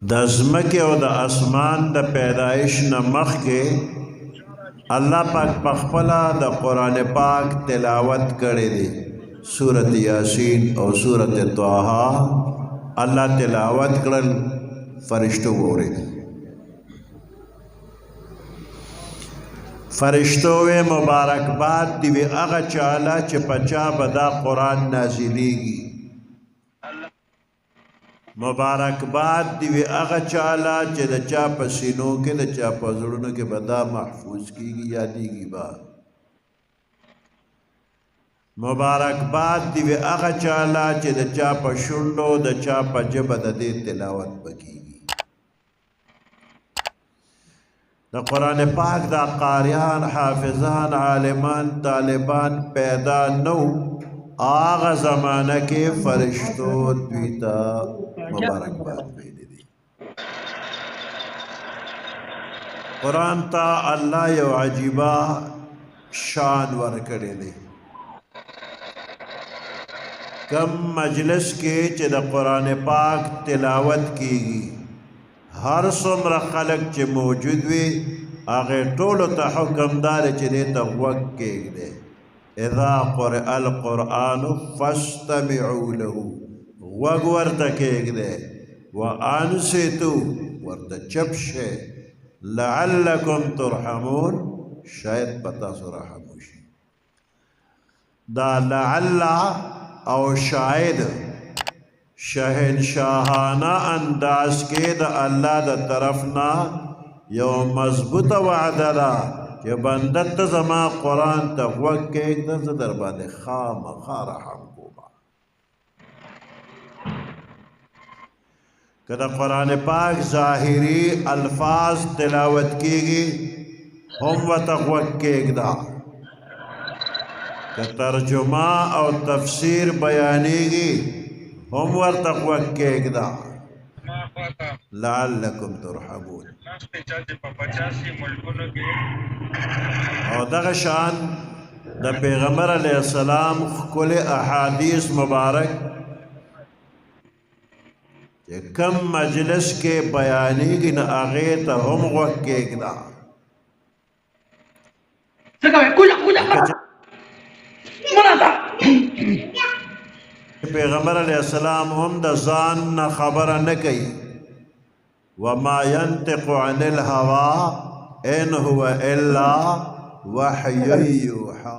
د ځمکې او د اسمان د پیدایش نه مخکې الله پاک پخپله د قرآن پاک تلاوت کړی دی. سورت یاسین او سورت طه الله تلاوت کړل، فرشتو واورېدل. فرشتو وی مبارکباد دی وی هغه چاله چې په چا به دا قرآن نازلیږي. مبارکباد دی وی هغه چاله چې د چا په سینو کې د چا په زړونو کې به دا محفوظ کیږي، یادیږي به. مبارکباد دی وی هغه چاله چې د چا په شونډو د چا په ژبه د دې تلاوت بکیږي. د قرآن پاک دا قاریان، حافظان، عالمان، طالبان پیدا نو آغا زمانہ کے فرشتو دویتا مبارکباد ویلی دی. قرآن تا اللہ یو عجیبہ شان ورکڑی دی. کم مجلس کے چه دا قرآن پاک تلاوت کیگی، ہر سمر خلق چه موجود وی آغی طولو تا حکم دار چه دیتا وقت کیگ دے. اذا قرئ القرآن فاستمعوا له، وگ ورطا کیگ دے. وانصتو، ورطا چپ شے. لعلکم ترحمون، شاید پتا سو رحموشی. دا لعل او شاید شہنشاہانہ انداز کے دا اللہ دا طرفنا یو مضبوط وعدہ دا کہ بندت زما قرآن تا وقت کے ایک در در باندے خام رحم کو با. کہ دا قرآن پاک ظاہری الفاظ تلاوت کی گی ہم و تا وقت کے ایک دا، کہ ترجمہ او تفسیر بیانی گی ہم ورطق وقت کے اگدا. لعلکم ترحمون. او دغه شان د پیغمبر علیہ السلام کل احادیث مبارک کہ کم مجلس کے بیانی گی نا آغیت ہم وقت کے اگدا. پیغمبر علیہ السلام هم د ځان نه خبره نه کوي. وما ينطق عن الهوى ان هو الا وحي يوحى.